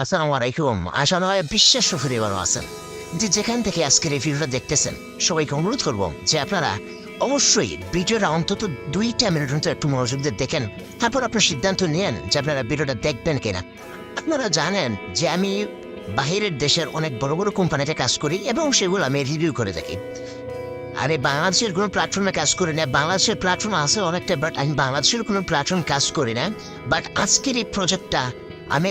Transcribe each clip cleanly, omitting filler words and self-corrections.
আসসালামু আলাইকুম। আশা নয় বিশ্বাস পরিবারও আছেন যে যেখান থেকে আজকের এই ভিডিওটা দেখতেছেন সবাইকে অনুরোধ করব যে আপনারা অবশ্যই ভিডিওটা অন্তত 2টা মিনিট মতো একটু মনোযোগ দিয়ে দেখেন। তারপর আপনার সিদ্ধান্ত নেন যে আপনারা ভিডিওটা দেখবেন কিনা। আপনারা জানেন যে আমি বাহিরের দেশের অনেক বড় বড় কোম্পানিতে কাজ করি এবং সেগুলো আমি রিভিউ করে থাকি। আরে বাংলাদেশের কোনো প্ল্যাটফর্মে কাজ করি না। বাংলাদেশের প্ল্যাটফর্ম আছে অনেকটা, বাট আমি বাংলাদেশের কোনো প্ল্যাটফর্ম কাজ করি না। বাট আজকের এই প্রজেক্টটা আমি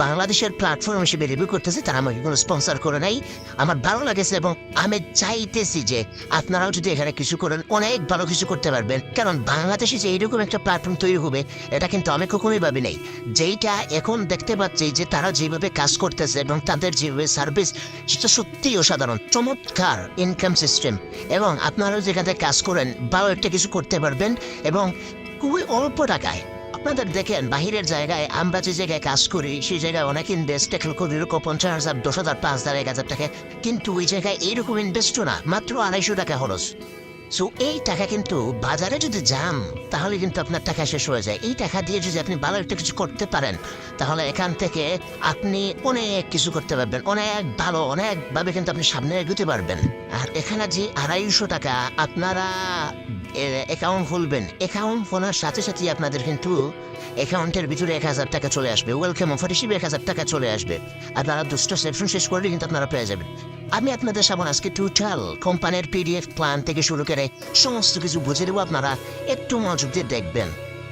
বাংলাদেশের প্ল্যাটফর্ম হিসেবে রিভিউ করতেছি, তারা আমাকে কোনো স্পন্সর করে নাই। আমার ভালো লাগেছে এবং আমি চাইতেছি যে আপনারাও যদি এখানে কিছু করেন অনেক ভালো কিছু করতে পারবেন। কারণ বাংলাদেশে যে এইরকম একটা প্ল্যাটফর্ম তৈরি হবে এটা কিন্তু আমি কখনোই ভাবি নাই। যেইটা এখন দেখতে পাচ্ছি যে তারা যেভাবে কাজ করতেছে এবং তাদের যেভাবে সার্ভিস, সেটা সত্যিই অসাধারণ, চমৎকার ইনকাম সিস্টেম। এবং আপনারাও যেখানে কাজ করেন ভালো একটা কিছু করতে পারবেন এবং খুবই অল্প টাকায়। আপনাদের দেখেন বাহিরের জায়গায় আমরা যে জায়গায় কাজ করি সেই জায়গায় অনেক ইনভেস্ট 1,50,000, 10,000, 5,000, 1,000 টাকা, কিন্তু ওই জায়গায় এইরকম ইনভেস্টও না, মাত্র 250 টাকা খরচ। সো এই টাকা কিন্তু বাজারে যদি যান তাহলে কিন্তু আপনার টাকা শেষ হয়ে যায়। এই টাকা দিয়ে যদি আপনি ভালো একটা কিছু করতে পারেন তাহলে এখান থেকে আপনি অনেক কিছু করতে পারবেন, অনেক ভালো অনেকভাবে কিন্তু আপনি সামনে এগোতে পারবেন। আর এখানে যে 250 টাকা আপনারা অ্যাকাউন্ট খুলবেন, অ্যাকাউন্ট খোলার সাথে সাথে আপনাদের কিন্তু অ্যাকাউন্টের ভিতরে 1,000 টাকা চলে আসবে, ওয়েলকাম অফার হিসেবে 1,000 টাকা চলে আসবে। আপনারা 2টা সেকশন শেষ করলে কিন্তু আপনারা পেয়ে যাবেন। আমি আপনাদের সামনে আজকে টোটাল কোম্পানির পিডিএফ প্ল্যান থেকে শুরু করে সমস্ত কিছু বুঝে দেবো। আপনারা একটু মনোযোগ দিয়ে দেখবেন,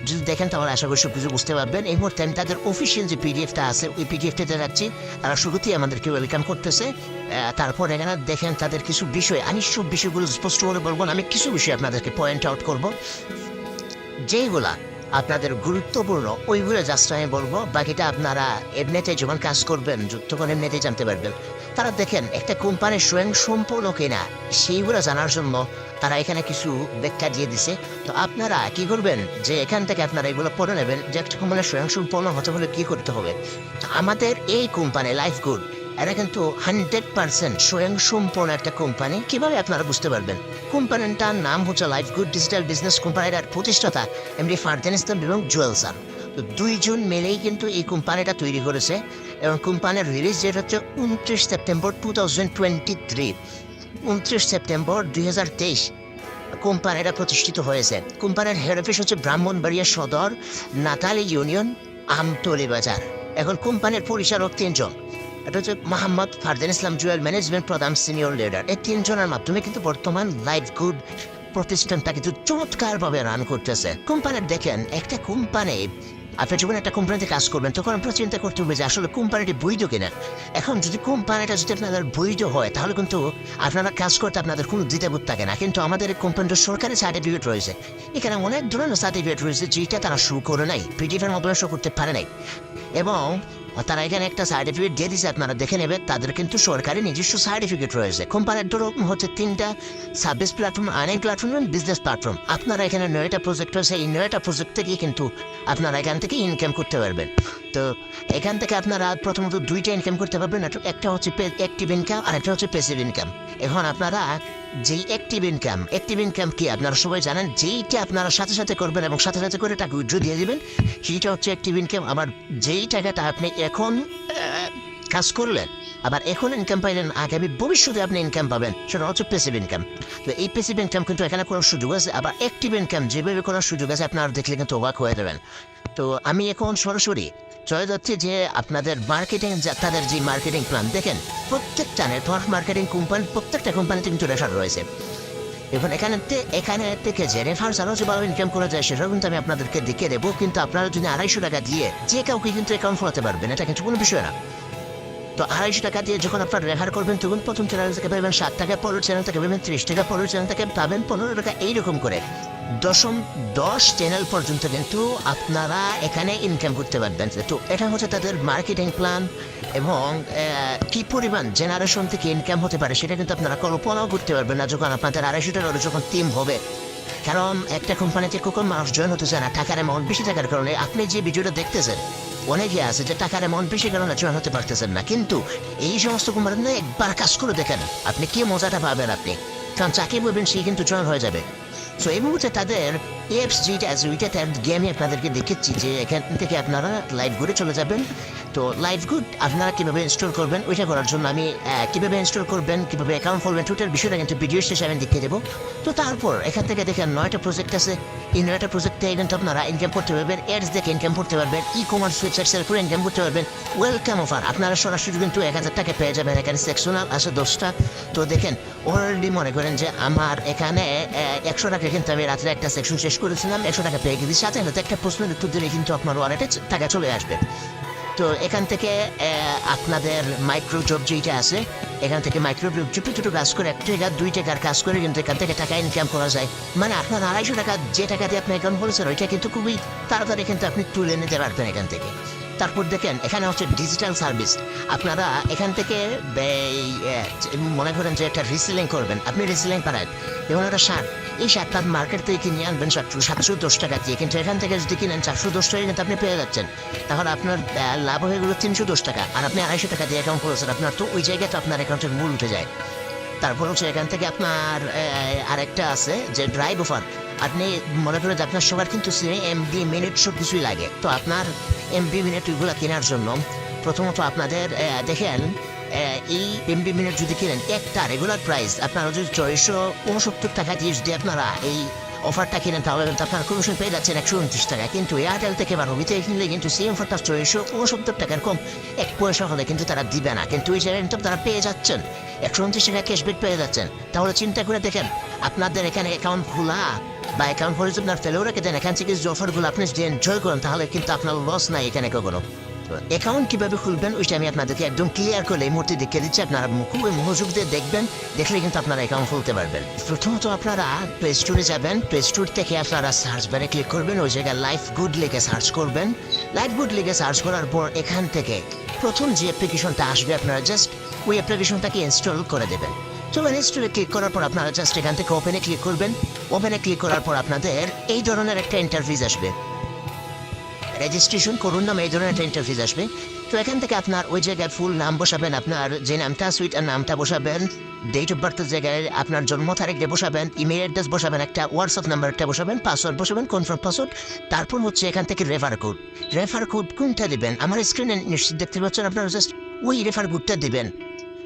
যদি দেখেন তাহলে আশা করি সব কিছু বুঝতে পারবেন। এই মুহূর্তে আমি তাদের অফিসিয়াল যে পিডিএফটা আছে ওই পিডিএফটাতে যাচ্ছি। তারা শুরুতেই আমাদেরকে ওয়েলকাম করতেছে। তারপর এখানে দেখেন তাদের কিছু বিষয়, আমি সব বিষয়গুলো স্পষ্ট করে বলবো না, আমি কিছু বিষয় আপনাদেরকে পয়েন্ট আউট করব যেইগুলা আপনাদের গুরুত্বপূর্ণ, ওইগুলো জাস্ট আমি বলবো। বাকিটা আপনারা এমনিতে যখন কাজ করবেন তখন এমনিতেই জানতে পারবেন। তারা দেখেন একটা কোম্পানির স্বয়ং সম্পূর্ণ কিনা সেইগুলো জানার জন্য তারা এখানে কিছু ব্যাখ্যা দিয়ে দিছে। তো আপনারা কি করবেন যে এখান থেকে আপনারা এগুলো পড়ে নেবেন যে একটা কোম্পানির স্বয়ং সম্পূর্ণ হতে হলে কি করতে হবে। তো আমাদের এই কোম্পানি লাইফ গুড, এরা কিন্তু 100% স্বয়ং সম্পূর্ণ একটা কোম্পানি। কিভাবে আপনারা বুঝতে পারবেন? কোম্পানিটার নাম হচ্ছে লাইফ গুড ডিজিটাল বিজনেস কোম্পানিটার প্রতিষ্ঠাতা এমডি ফারজান ইসলাম এবং জুয়েল স্যার। তো দুইজন মিলেই কিন্তু এই কোম্পানিটা তৈরি করেছে এবং কোম্পানির রিলিজ ডেট হচ্ছে 29 সেপ্টেম্বর 2023। 29 সেপ্টেম্বর 2023 কোম্পানিটা প্রতিষ্ঠিত হয়েছে। কোম্পানির হেড অফিস হচ্ছে ব্রাহ্মণবাড়িয়া সদর, নাতালি ইউনিয়ন, আমতলী বাজার। এখন কোম্পানির পরিচালক 3জন। এটা হচ্ছে মোহাম্মদ ফারজান ইসলাম জুয়েল, ম্যানেজমেন্ট প্রধান, সিনিয়র লিডার। এই 3জনের মাধ্যমে কিন্তু বর্তমান লাইফ গুড প্রতিষ্ঠানটা কিন্তু চমৎকারভাবে রান করতেছে। কোম্পানির দেখেন একটা কোম্পানি, আপনি যখন একটা কোম্পানিতে কাজ করবেন তখন আপনার চিন্তা করতে হবে যে আসলে কোম্পানিটি বৈধ কিনা। এখন যদি কোম্পানিটা যদি আপনাদের বৈধ হয় তাহলে কিন্তু আপনারা কাজ করতে আপনাদের কোনো দ্বিধাবোধ থাকে না। কিন্তু আমাদের এই কোম্পানিটার সরকারি সার্টিফিকেট রয়েছে, এখানে অনেক ধরনের সার্টিফিকেট রয়েছে যেটা তারা শো করে নাই, পিডিএফের মাধ্যমে শো করতে পারে নাই। এবং তারা এখানে একটা সার্টিফিকেট দিয়ে দিচ্ছে, আপনারা দেখে নেবেন। তাদের কিন্তু সরকারি নিজস্ব সার্টিফিকেট রয়েছে। কোম্পানির ধরুন হচ্ছে 3টা সার্ভিস প্ল্যাটফর্ম, আর্নিং প্ল্যাটফর্ম এবং বিজনেস প্ল্যাটফর্ম। আপনারা এখানে 9টা প্রজেক্ট রয়েছে, এই 9টা প্রজেক্ট থেকে কিন্তু আপনারা এখান থেকে ইনকাম করতে পারবেন। তো এখান থেকে আপনারা প্রথমত 2টা ইনকাম করতে পারবেন, একটা হচ্ছে অ্যাক্টিভ ইনকাম আর একটা হচ্ছে প্যাসিভ ইনকাম। এখন আপনারা যেই অ্যাক্টিভ ইনকাম কি আপনারা সবাই জানেন, যেইটা আপনারা সাথে সাথে করবেন এবং সাথে সাথে করে টাকা উইথড্র দিয়ে দিবেন, সেইটা হচ্ছে অ্যাক্টিভ ইনকাম। আবার যেই টাকাটা আপনি এখন কাজ করলেন আবার এখন ইনকাম পাইলেন, আগামী ভবিষ্যতে আপনি ইনকাম পাবেন, সেটা হচ্ছে প্যাসিভ ইনকাম। তো এই প্যাসিভ ইনকাম কিন্তু এখানে করার সুযোগ আছে। আবার অ্যাক্টিভ ইনকাম যেভাবে করার সুযোগ আছে আপনারা দেখলে কিন্তু অবাক হয়ে যাবেন। তো আমি এখন সরাসরি চলে যাচ্ছি যে আপনাদের মার্কেটিং, তাদের যে মার্কেটিং প্ল্যান দেখেন, প্রত্যেকটা নেটওয়ার্ক মার্কেটিং কোম্পানি, প্রত্যেকটা কোম্পানিতে কিন্তু রেফার রয়েছে। এখন এখানে থেকে যে রেফারেন্স আরও যে ভালো ইনকাম করা যায় সেটাও কিন্তু আমি আপনাদেরকে দেখিয়ে দেবো। কিন্তু আপনারা যদি 250 টাকা দিয়ে যে কাউকে কিন্তু অ্যাকাউন্ট খোলাতে পারবেন, এটা কিন্তু কোনো বিষয় না। তো 250 টাকা দিয়ে যখন আপনার রেফার করবেন তখন প্রথম চ্যানেল থেকে পাবেন 7 টাকা, পরের চ্যানেল থেকে পাবেন 30 টাকা, পরের চ্যানেল থেকে পাবেন 15 টাকা, এইরকম করে 10 চ্যানেল পর্যন্ত কিন্তু আপনারা এখানে ইনকাম করতে পারবেন। তো এটা হচ্ছে তাদের মার্কেটিং প্ল্যান এবং কি পরিমাণ জেনারেশন থেকে ইনকাম হতে পারে সেটা কিন্তু আপনারা কল্পনাও করতে পারবেন না যখন আপনাদের 250 টাকার যখন টিম হবে। কারণ একটা কোম্পানিতে কখন মানুষ জয়েন হতে চায় না, টাকার অ্যামাউন্ট বেশি থাকার কারণে। আপনি যে ভিডিওটা দেখতেছেন অনেকে আছে যে টাকার অ্যামাউন্ট বেশি কারণে জয়েন হতে পারতেছেন না, কিন্তু এই সমস্ত কোম্পানিতে একবার কাজ করে দেখেন আপনি কি মজাটা পাবেন। আপনি কারণ চাকরি বলবেন সে কিন্তু জয়েন হয়ে যাবে। সো এই মুহূর্তে তাদের এপস যেটা আছে ওইটা গেমে আপনাদেরকে দেখেছি যে এখান থেকে আপনারা লাইভ ঘুরে চলে যাবেন। তো লাইভ গুড আপনারা কীভাবে ইনস্টল করবেন ওইটা করার জন্য আমি কীভাবে ইনস্টল করবেন কীভাবে অ্যাকাউন্ট খুলবেন টোটাল বিষয়টা কিন্তু ভিডিও শেষে আমি দেখিয়ে দেবো। তো তারপর এখান থেকে দেখেন 9টা প্রজেক্ট আছে, এই 9টা প্রজেক্টে কিন্তু আপনারা ইনকাম করতে পারবেন, অ্যাডস দেখে ইনকাম করতে পারবেন, ই কমার্স ওয়েবসাইট সেল করে ইনকাম করতে পারবেন। ওয়েলকাম অফার আপনারা সরাসরি কিন্তু 1000 টাকা পেয়ে যাবেন। এখানে সেকশনাল আছে 10টা। তো দেখেন অলরেডি মনে করেন যে আমার এখানে 100 টাকা কিন্তু আমি রাত্রে একটা সেকশন শেষ করেছিলাম, 100 টাকা পেয়ে গেছি, সাথে সাথে একটা প্রশ্নের উত্তর দিলে কিন্তু আপনার ওয়ালেটে টাকা চলে আসবে। তো এখান থেকে আপনাদের মাইক্রো জব যেটা আছে, এখান থেকে মাইক্রো জব ছোটো ছোটো কাজ করে 1 টাকা 2 টাকার কাজ করে কিন্তু এখান থেকে টাকা ইনকাম করা যায়। মানে আপনার 250 টাকা যে টাকা দিয়ে আপনি অ্যাকাউন্ট করেছেন ওইটা কিন্তু খুবই তাড়াতাড়ি কিন্তু আপনি তুলে নিতে পারবেন এখান থেকে। তারপর দেখেন এখানে হচ্ছে ডিজিটাল সার্ভিস। আপনারা এখান থেকে মনে করেন যে একটা রিসেলিং করবেন, আপনি রিসেলিং পারেন যেমন একটা শার্ট, এই শার্টটা মার্কেট থেকে কিনে আনবেন 710 টাকা দিয়ে, কিন্তু এখান থেকে যদি কিনেন 410 টাকা কিন্তু আপনি পেয়ে যাচ্ছেন। তাহলে আপনার লাভ হয়ে গেল 310 টাকা, আর আপনি 250 টাকা দিয়ে অ্যাকাউন্ট করেছেন, আপনার তো ওই জায়গাতে আপনার অ্যাকাউন্টের মূল উঠে যায়। তারপর হচ্ছে এখান থেকে আপনার আরেকটা আছে যে ড্রাইভ অফার। আপনি মনে করেন যে আপনার সবার কিন্তু এমবি মিনিট সব কিছুই লাগে। তো আপনার এমবি মিনিট ওইগুলো কেনার জন্য প্রথমত আপনাদের দেখেন এই এমবি মিনিট যদি কিনেন একটা রেগুলার প্রাইস আপনারা যদি 469 টাকা দিয়ে যদি আপনারা এই অফারটা কিনেন তাহলে কিন্তু আপনার কমিশন পেয়ে যাচ্ছেন 129 টাকা। কিন্তু এয়ারটেল থেকে বা রবিতে কিনলে কিন্তু সেই অফারটা 469 টাকার কম 1 পয়সা হলে কিন্তু তারা দিবে না, কিন্তু ওই জায়গায় কিন্তু তারা পেয়ে যাচ্ছেন 129 টাকা ক্যাশব্যাক পেয়ে যাচ্ছেন। তাহলে চিন্তা করে দেখেন আপনাদের এখানে অ্যাকাউন্ট খোলা বা অ্যাকাউন্ট করে যদি আপনার ফেলেও রেখে দেন, এখান থেকে যে অফারগুলো আপনি যদি এনজয় করেন তাহলে কিন্তু আপনার লস নাই এখানে কখনো। অ্যাকাউন্ট কীভাবে খুলবেন ওইটা আমি আপনাদেরকে একদম ক্লিয়ার করে এই মুহূর্তে দেখিয়ে দিচ্ছি। আপনারা খুবই মনোযোগ দিয়ে দেখবেন, দেখলে কিন্তু আপনারা অ্যাকাউন্ট খুলতে পারবেন। প্রথমত আপনারা প্লে স্টোরে যাবেন, প্লে স্টোর থেকে আপনারা সার্চ বারে ক্লিক করবেন, ওই জায়গায় লাইফ গুড লিখে সার্চ করবেন। লাইফ গুড লিখে সার্চ করার পর এখান থেকে প্রথম যে অ্যাপ্লিকেশনটা আসবে আপনারা জাস্ট ওই অ্যাপ্লিকেশনটাকে ইনস্টল করে দেবেন। তো ইনস্টলে ক্লিক করার পর আপনারা জাস্ট এখান থেকে ওপেনে ক্লিক করবেন। ওপেনে ক্লিক করার পর আপনাদের এই ধরনের একটা ইন্টারফেস আসবে, রেজিস্ট্রেশন করুন নামে এই ধরনের একটা ইন্টারফেস আসবে। তো এখান থেকে আপনার ওই জায়গায় ফুল নাম বসাবেন, আপনার যে নামটা সুইট আর নামটা বসাবেন, ডেট অফ বার্থের জায়গায় আপনার জন্ম তারিখটা বসাবেন, ইমেল অ্যাড্রেস বসাবেন, একটা হোয়াটসঅ্যাপ নাম্বারটা বসাবেন, পাসওয়ার্ড বসাবেন, কনফার্ম পাসওয়ার্ড। তারপর হচ্ছে এখান থেকে রেফার কোড। রেফার কোড কোনটা দেবেন আমার স্ক্রিনে নিশ্চিত দেখতে পাচ্ছেন, আপনারা জাস্ট ওই রেফার কোডটা দেবেন।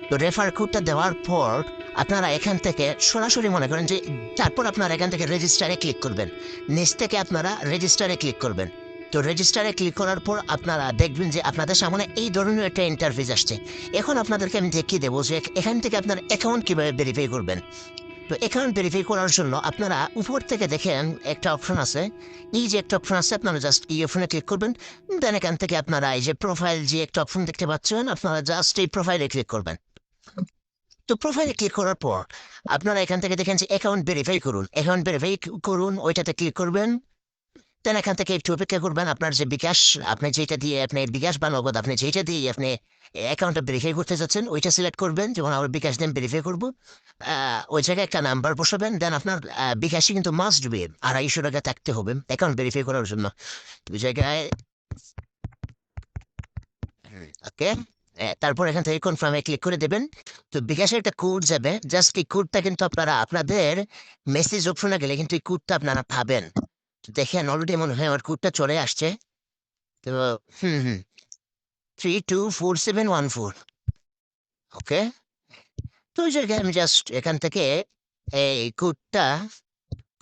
তো রেফার কোডটা দেওয়ার পর আপনারা এখান থেকে সরাসরি মনে করেন যে তারপর আপনারা এখান থেকে রেজিস্টারে ক্লিক করবেন, নিচ থেকে আপনারা রেজিস্টারে ক্লিক করবেন। তো রেজিস্টারে ক্লিক করার পর আপনারা দেখবেন যে আপনাদের সামনে এই ধরনের একটা ইন্টারফেস আসছে। এখন আপনাদেরকে আমি দেখিয়ে দেবো যে এখান থেকে আপনার অ্যাকাউন্ট কীভাবে ভেরিফাই করবেন। তো অ্যাকাউন্ট ভেরিফাই করার জন্য আপনারা উপর থেকে দেখেন একটা অপশন আছে, এই যে একটা অপশন আছে আপনারা জাস্ট এই অপশনে ক্লিক করবেন। দেন এখান থেকে আপনারা এই যে প্রোফাইল যে একটা অপশন দেখতে পাচ্ছেন আপনারা জাস্ট এই প্রোফাইলে ক্লিক করবেন। তো প্রোফাইলে ক্লিক করার পর আপনারা এখান থেকে দেখেন যে অ্যাকাউন্ট ভেরিফাই করুন, অ্যাকাউন্ট ভেরিফাই করুন ওইটাতে ক্লিক করবেন। দেন এখান থেকে একটু অপেক্ষা করবেন, আপনার যে বিকাশ আপনি যেটা দিয়ে আপনি বিকাশ বা নগদ আপনি যেটা দিয়ে আপনি অ্যাকাউন্টটা ভেরিফাই করতে চাচ্ছেন ওইটা সিলেক্ট করবেন। যেমন আমার বিকাশ দিয়ে ভেরিফাই করবো, ওই জায়গায় একটা নাম্বার বসাবেন। দেন আপনার বিকাশে কিন্তু মাস্ট বি 250 টাকা থাকতে হবে অ্যাকাউন্ট ভেরিফাই করার জন্য। ওই জায়গায় ওকে, তারপর এখান থেকে কনফার্মে ক্লিক করে দেবেন। তো বিকাশের একটা কোড যাবে, জাস্ট এই কোডটা কিন্তু আপনারা আপনাদের মেসেজ অপশনে গেলে কিন্তু এই কোডটা আপনারা পাবেন। তো দেখেন অলরেডি মনে হয় আমার কোডটা চলে আসছে। তো হুম হুম 324714 ওকে। তো ওই জায়গায় আমি জাস্ট এখান থেকে এই কোডটা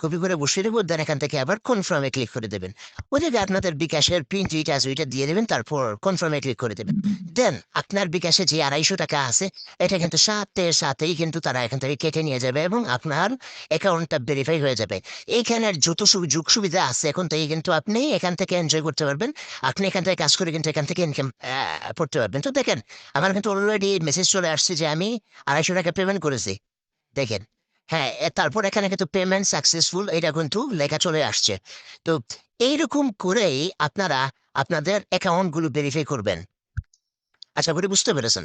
কপি করে বসিয়ে দেবো। দেন এখান থেকে আবার কনফার্মে ক্লিক করে দেবেন। ওই জায়গায় আপনাদের বিকাশের পিন যেটা আছে ওইটা দিয়ে দেবেন, তারপর কনফার্মে ক্লিক করে দেবেন। দেন আপনার বিকাশে যে 250 টাকা আছে এটা কিন্তু সাথে সাথেই কিন্তু তারা এখান থেকে কেটে নিয়ে যাবে এবং আপনার অ্যাকাউন্টটা ভেরিফাই হয়ে যাবে। এইখানের যত সুযোগ সুবিধা আছে এখন থেকে কিন্তু আপনি এখান থেকে এনজয় করতে পারবেন। আপনি এখান থেকে কাজ করে কিন্তু এখান থেকে ইনকাম করতে পারবেন। তো দেখেন আমার কিন্তু অলরেডি মেসেজ চলে আসছে যে আমি 250 টাকা পেমেন্ট করেছি। দেখেন হ্যাঁ, তারপর এখানে কিন্তু পেমেন্ট সাকসেসফুল এটা কিন্তু লেখা চলে আসছে। তো এইরকম করেই আপনারা আপনাদের অ্যাকাউন্টগুলো ভেরিফাই করবেন। আশা করি বুঝতে পেরেছেন।